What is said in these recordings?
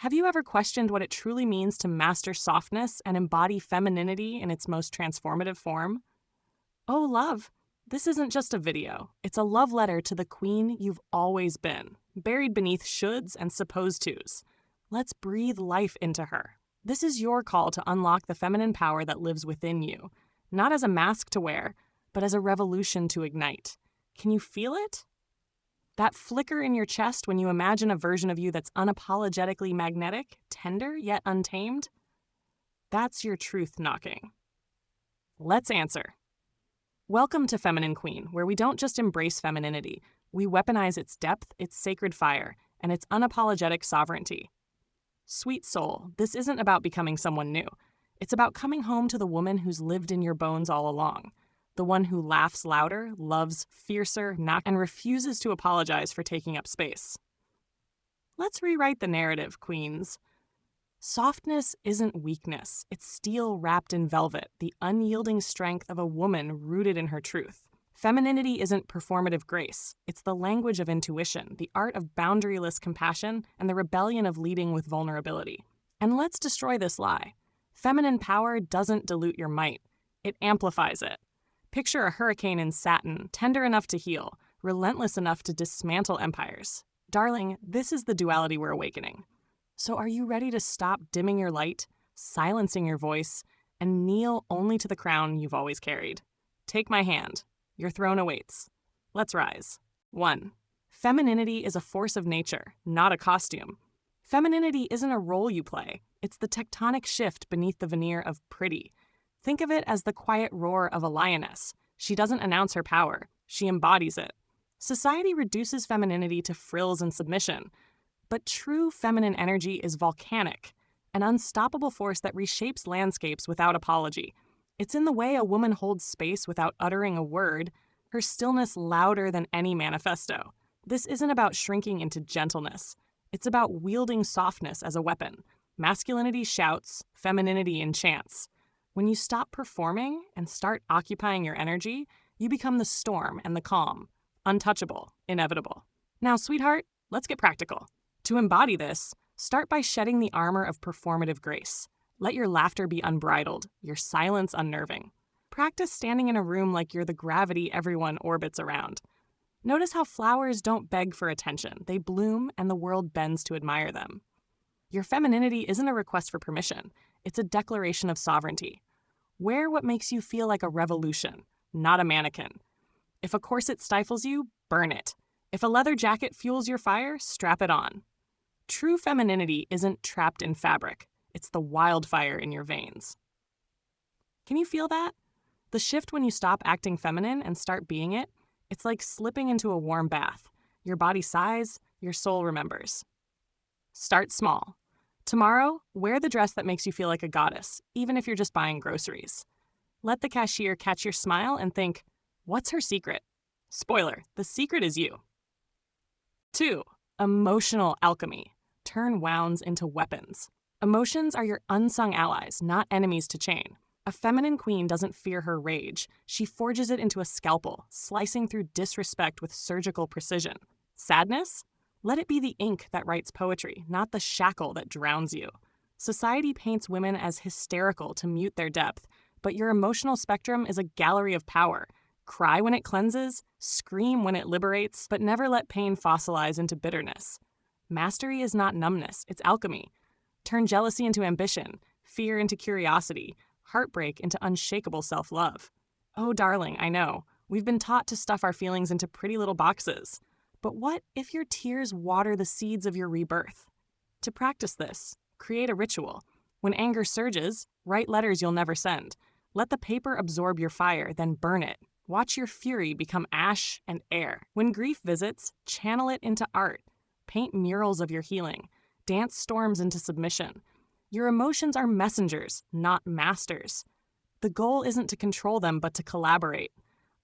Have you ever questioned what it truly means to master softness and embody femininity in its most transformative form? Oh, love, this isn't just a video. It's a love letter to the queen you've always been, buried beneath shoulds and supposed tos. Let's breathe life into her. This is your call to unlock the feminine power that lives within you, not as a mask to wear, but as a revolution to ignite. Can you feel it? That flicker in your chest when you imagine a version of you that's unapologetically magnetic, tender, yet untamed? That's your truth knocking. Let's answer. Welcome to Feminine Queen, where we don't just embrace femininity, we weaponize its depth, its sacred fire, and its unapologetic sovereignty. Sweet soul, this isn't about becoming someone new. It's about coming home to the woman who's lived in your bones all along. The one who laughs louder, loves fiercer, and refuses to apologize for taking up space. Let's rewrite the narrative, queens. Softness isn't weakness. It's steel wrapped in velvet, the unyielding strength of a woman rooted in her truth. Femininity isn't performative grace. It's the language of intuition, the art of boundaryless compassion, and the rebellion of leading with vulnerability. And let's destroy this lie. Feminine power doesn't dilute your might. It amplifies it. Picture a hurricane in satin, tender enough to heal, relentless enough to dismantle empires. Darling, this is the duality we're awakening. So are you ready to stop dimming your light, silencing your voice, and kneel only to the crown you've always carried? Take my hand. Your throne awaits. Let's rise. 1. Femininity is a force of nature, not a costume. Femininity isn't a role you play. It's the tectonic shift beneath the veneer of pretty. Think of it as the quiet roar of a lioness. She doesn't announce her power. She embodies it. Society reduces femininity to frills and submission. But true feminine energy is volcanic, an unstoppable force that reshapes landscapes without apology. It's in the way a woman holds space without uttering a word, her stillness louder than any manifesto. This isn't about shrinking into gentleness. It's about wielding softness as a weapon. Masculinity shouts, femininity enchants. When you stop performing and start occupying your energy, you become the storm and the calm, untouchable, inevitable. Now, sweetheart, let's get practical. To embody this, start by shedding the armor of performative grace. Let your laughter be unbridled, your silence unnerving. Practice standing in a room like you're the gravity everyone orbits around. Notice how flowers don't beg for attention. They bloom and the world bends to admire them. Your femininity isn't a request for permission. It's a declaration of sovereignty. Wear what makes you feel like a revolution, not a mannequin. If a corset stifles you, burn it. If a leather jacket fuels your fire, strap it on. True femininity isn't trapped in fabric. It's the wildfire in your veins. Can you feel that? The shift when you stop acting feminine and start being it, it's like slipping into a warm bath. Your body sighs, your soul remembers. Start small. Tomorrow, wear the dress that makes you feel like a goddess, even if you're just buying groceries. Let the cashier catch your smile and think, what's her secret? Spoiler, the secret is you. 2. Emotional alchemy. Turn wounds into weapons. Emotions are your unsung allies, not enemies to chain. A feminine queen doesn't fear her rage. She forges it into a scalpel, slicing through disrespect with surgical precision. Sadness? Let it be the ink that writes poetry, not the shackle that drowns you. Society paints women as hysterical to mute their depth, but your emotional spectrum is a gallery of power. Cry when it cleanses, scream when it liberates, but never let pain fossilize into bitterness. Mastery is not numbness, it's alchemy. Turn jealousy into ambition, fear into curiosity, heartbreak into unshakable self-love. Oh, darling, I know, we've been taught to stuff our feelings into pretty little boxes. But what if your tears water the seeds of your rebirth? To practice this, create a ritual. When anger surges, write letters you'll never send. Let the paper absorb your fire, then burn it. Watch your fury become ash and air. When grief visits, channel it into art. Paint murals of your healing. Dance storms into submission. Your emotions are messengers, not masters. The goal isn't to control them, but to collaborate.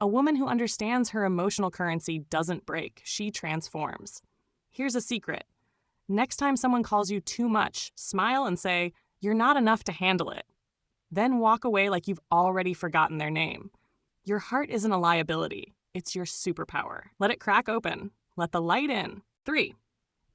A woman who understands her emotional currency doesn't break, she transforms. Here's a secret. Next time someone calls you too much, smile and say, "You're not enough to handle it." Then walk away like you've already forgotten their name. Your heart isn't a liability, it's your superpower. Let it crack open. Let the light in. 3.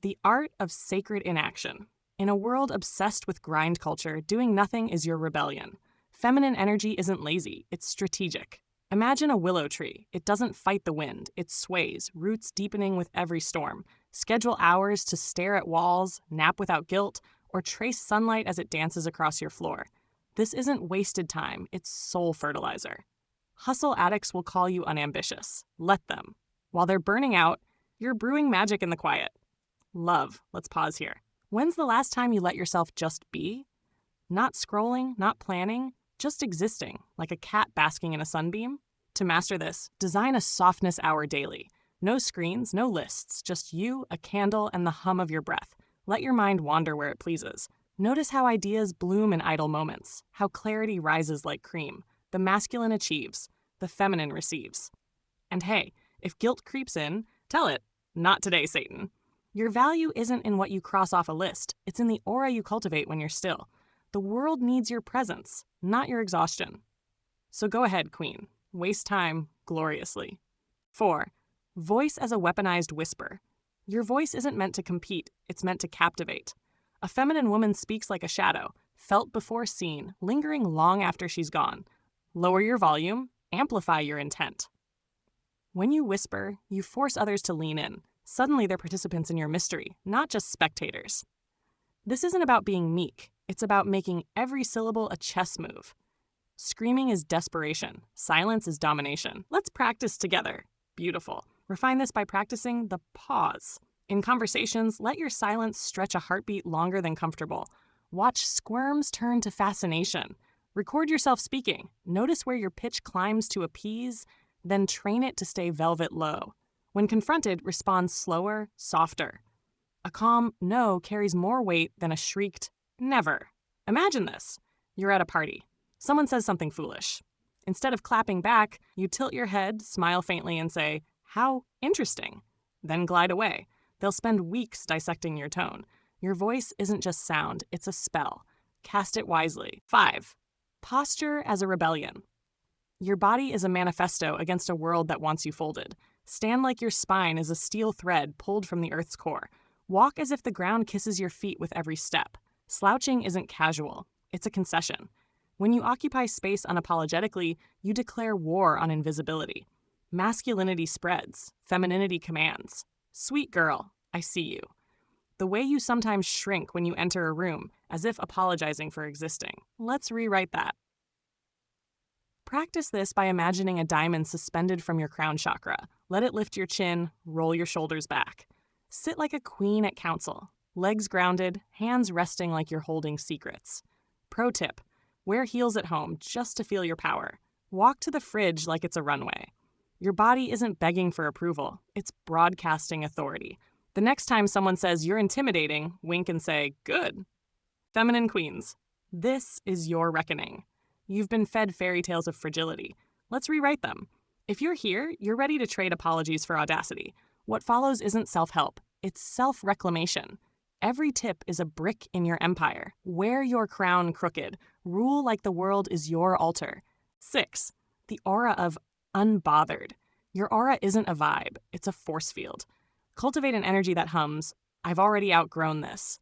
The art of sacred inaction. In a world obsessed with grind culture, doing nothing is your rebellion. Feminine energy isn't lazy, it's strategic. Imagine a willow tree. It doesn't fight the wind, it sways, roots deepening with every storm. Schedule hours to stare at walls, nap without guilt, or trace sunlight as it dances across your floor. This isn't wasted time, it's soul fertilizer. Hustle addicts will call you unambitious. Let them. While they're burning out, you're brewing magic in the quiet. Love, let's pause here. When's the last time you let yourself just be? Not scrolling, not planning, just existing, like a cat basking in a sunbeam? To master this, design a softness hour daily. No screens, no lists, just you, a candle, and the hum of your breath. Let your mind wander where it pleases. Notice how ideas bloom in idle moments, how clarity rises like cream. The masculine achieves, the feminine receives. And hey, if guilt creeps in, tell it, not today, Satan. Your value isn't in what you cross off a list, it's in the aura you cultivate when you're still. The world needs your presence, not your exhaustion. So go ahead, Queen. Waste time gloriously. 4. Voice as a weaponized whisper. Your voice isn't meant to compete, it's meant to captivate. A feminine woman speaks like a shadow, felt before seen, lingering long after she's gone. Lower your volume, amplify your intent. When you whisper, you force others to lean in. Suddenly they're participants in your mystery, not just spectators. This isn't about being meek, it's about making every syllable a chess move. Screaming is desperation, silence is domination. Let's practice together. Beautiful. Refine this by practicing the pause. In conversations, let your silence stretch a heartbeat longer than comfortable. Watch squirms turn to fascination. Record yourself speaking. Notice where your pitch climbs to appease, then train it to stay velvet low. When confronted, respond slower, softer. A calm no carries more weight than a shrieked never. Imagine this. You're at a party. Someone says something foolish. Instead of clapping back, you tilt your head, smile faintly, and say, "How interesting." Then glide away. They'll spend weeks dissecting your tone. Your voice isn't just sound, it's a spell. Cast it wisely. 5. Posture as a rebellion. Your body is a manifesto against a world that wants you folded. Stand like your spine is a steel thread pulled from the earth's core. Walk as if the ground kisses your feet with every step. Slouching isn't casual, it's a concession. When you occupy space unapologetically, you declare war on invisibility. Masculinity spreads, femininity commands. Sweet girl, I see you. The way you sometimes shrink when you enter a room, as if apologizing for existing. Let's rewrite that. Practice this by imagining a diamond suspended from your crown chakra. Let it lift your chin, roll your shoulders back. Sit like a queen at council, legs grounded, hands resting like you're holding secrets. Pro tip, wear heels at home just to feel your power. Walk to the fridge like it's a runway. Your body isn't begging for approval, it's broadcasting authority. The next time someone says you're intimidating, wink and say, good. Feminine queens, this is your reckoning. You've been fed fairy tales of fragility. Let's rewrite them. If you're here, you're ready to trade apologies for audacity. What follows isn't self-help, it's self-reclamation. Every tip is a brick in your empire. Wear your crown crooked. Rule like the world is your altar. 6. The aura of unbothered. Your aura isn't a vibe, it's a force field. Cultivate an energy that hums, I've already outgrown this.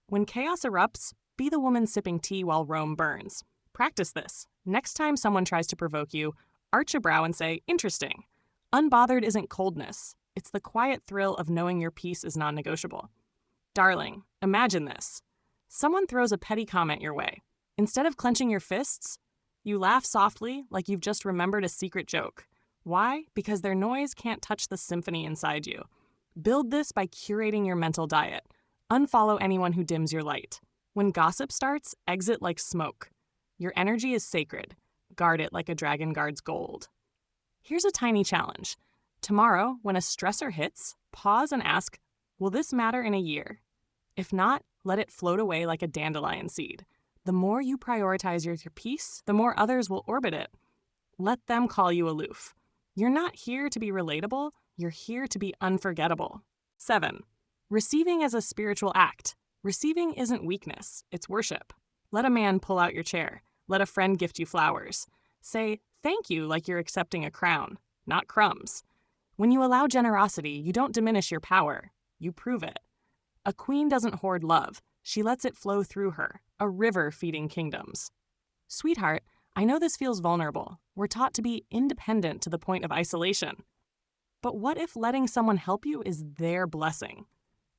When chaos erupts, be the woman sipping tea while Rome burns. Practice this. Next time someone tries to provoke you, arch a brow and say, interesting. Unbothered isn't coldness. It's the quiet thrill of knowing your peace is non-negotiable. Darling, imagine this. Someone throws a petty comment your way. Instead of clenching your fists, you laugh softly like you've just remembered a secret joke. Why? Because their noise can't touch the symphony inside you. Build this by curating your mental diet. Unfollow anyone who dims your light. When gossip starts, exit like smoke. Your energy is sacred. Guard it like a dragon guards gold. Here's a tiny challenge. Tomorrow, when a stressor hits, pause and ask, will this matter in a year? If not, let it float away like a dandelion seed. The more you prioritize your peace, the more others will orbit it. Let them call you aloof. You're not here to be relatable, you're here to be unforgettable. 7. Receiving as a spiritual act. Receiving isn't weakness, it's worship. Let a man pull out your chair. Let a friend gift you flowers. Say thank you like you're accepting a crown, not crumbs. When you allow generosity, you don't diminish your power, you prove it. A queen doesn't hoard love, She lets it flow through her, a river feeding kingdoms. Sweetheart, I know this feels vulnerable. We're taught to be independent to the point of isolation. But what if letting someone help you is their blessing?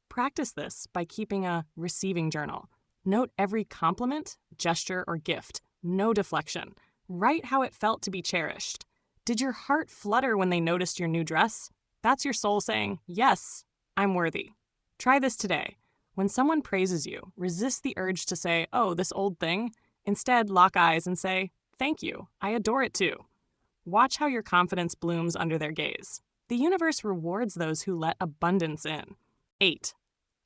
Practice this by keeping a receiving journal. Note every compliment, gesture, or gift. No deflection. Write how it felt to be cherished. Did your heart flutter when they noticed your new dress? That's your soul saying, yes, I'm worthy. Try this today. When someone praises you, resist the urge to say, oh, this old thing. Instead, lock eyes and say, thank you, I adore it too. Watch how your confidence blooms under their gaze. The universe rewards those who let abundance in. 8.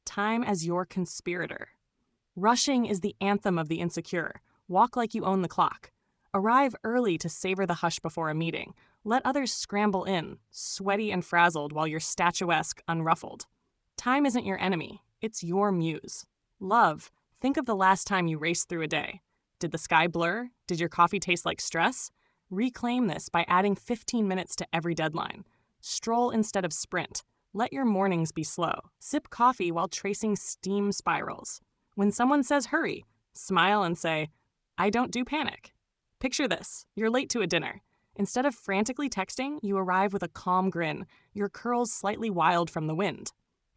Time as your conspirator. Rushing is the anthem of the insecure. Walk like you own the clock. Arrive early to savor the hush before a meeting. Let others scramble in, sweaty and frazzled while you're statuesque, unruffled. Time isn't your enemy. It's your muse. Love, think of the last time you raced through a day. Did the sky blur? Did your coffee taste like stress? Reclaim this by adding 15 minutes to every deadline. Stroll instead of sprint. Let your mornings be slow. Sip coffee while tracing steam spirals. When someone says hurry, smile and say, I don't do panic. Picture this. You're late to a dinner. Instead of frantically texting, you arrive with a calm grin, your curls slightly wild from the wind.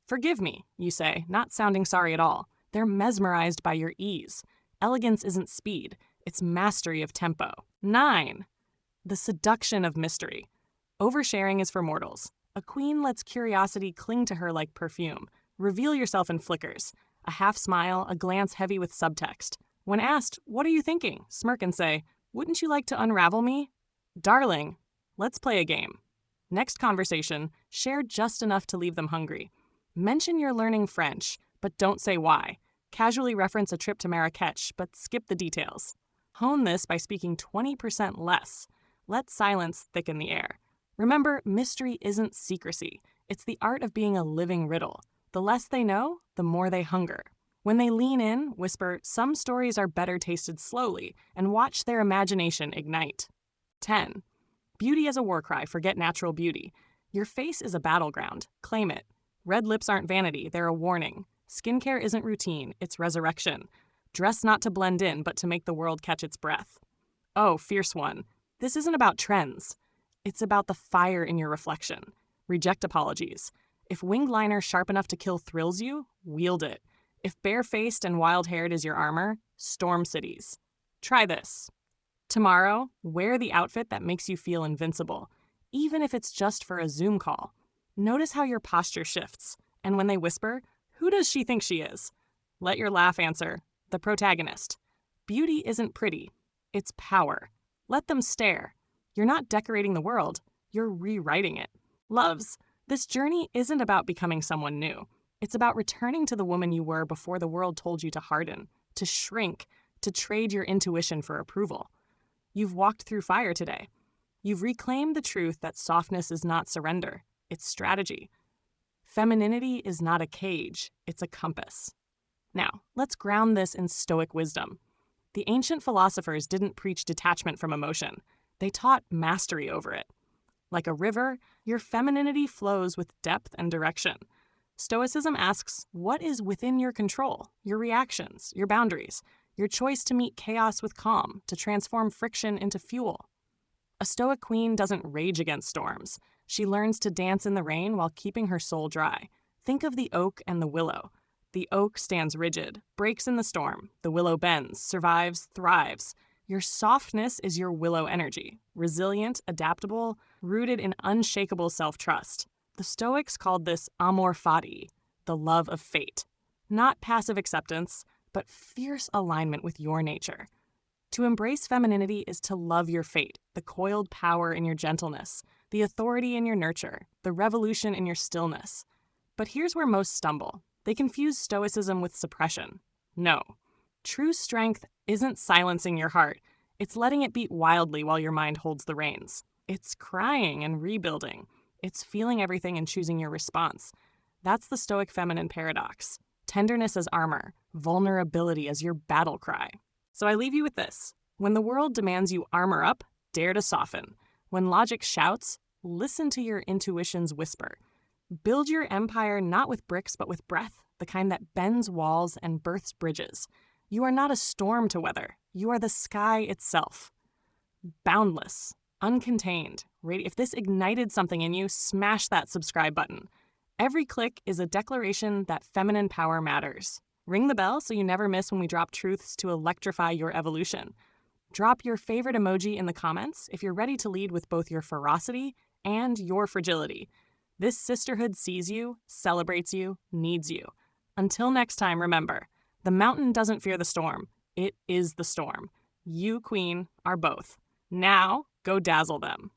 Forgive me, you say, not sounding sorry at all. They're mesmerized by your ease. Elegance isn't speed, it's mastery of tempo. 9. The seduction of mystery. Oversharing is for mortals. A queen lets curiosity cling to her like perfume. Reveal yourself in flickers. A half smile, a glance heavy with subtext. When asked, what are you thinking? Smirk and say, wouldn't you like to unravel me? Darling, let's play a game. Next conversation, share just enough to leave them hungry. Mention you're learning French, but don't say why. Casually reference a trip to Marrakech, but skip the details. Hone this by speaking 20% less. Let silence thicken the air. Remember, mystery isn't secrecy. It's the art of being a living riddle. The less they know, the more they hunger. When they lean in, whisper, some stories are better tasted slowly, and watch their imagination ignite. 10. Beauty as a war cry, forget natural beauty. Your face is a battleground. Claim it. Red lips aren't vanity, they're a warning. Skincare isn't routine, it's resurrection. Dress not to blend in, but to make the world catch its breath. Oh, fierce one. This isn't about trends. It's about the fire in your reflection. Reject apologies. If winged liner sharp enough to kill thrills you, wield it. If bare-faced and wild-haired is your armor, storm cities. Try this. Tomorrow, wear the outfit that makes you feel invincible, even if it's just for a Zoom call. Notice how your posture shifts, and when they whisper, who does she think she is? Let your laugh answer, the protagonist. Beauty isn't pretty, it's power. Let them stare. You're not decorating the world, you're rewriting it. Loves, this journey isn't about becoming someone new. It's about returning to the woman you were before the world told you to harden, to shrink, to trade your intuition for approval. You've walked through fire today. You've reclaimed the truth that softness is not surrender, it's strategy. Femininity is not a cage, it's a compass. Now, let's ground this in Stoic wisdom. The ancient philosophers didn't preach detachment from emotion. They taught mastery over it. Like a river, your femininity flows with depth and direction. Stoicism asks, what is within your control? Your reactions, your boundaries, your choice to meet chaos with calm, to transform friction into fuel. A Stoic queen doesn't rage against storms. She learns to dance in the rain while keeping her soul dry. Think of the oak and the willow. The oak stands rigid, breaks in the storm. The willow bends, survives, thrives. Your softness is your willow energy, resilient, adaptable, rooted in unshakable self-trust. The Stoics called this amor fati, the love of fate. Not passive acceptance, but fierce alignment with your nature. To embrace femininity is to love your fate, the coiled power in your gentleness, the authority in your nurture, the revolution in your stillness. But here's where most stumble. They confuse stoicism with suppression. No. True strength isn't silencing your heart. It's letting it beat wildly while your mind holds the reins. It's crying and rebuilding. It's feeling everything and choosing your response. That's the Stoic feminine paradox. Tenderness as armor, vulnerability as your battle cry. So I leave you with this. When the world demands you armor up, dare to soften. When logic shouts, listen to your intuition's whisper. Build your empire not with bricks but with breath, the kind that bends walls and births bridges. You are not a storm to weather. You are the sky itself. Boundless, uncontained. If this ignited something in you, smash that subscribe button. Every click is a declaration that feminine power matters. Ring the bell so you never miss when we drop truths to electrify your evolution. Drop your favorite emoji in the comments if you're ready to lead with both your ferocity and your fragility. This sisterhood sees you, celebrates you, needs you. Until next time, remember, the mountain doesn't fear the storm. It is the storm. You, queen, are both. Now, go dazzle them.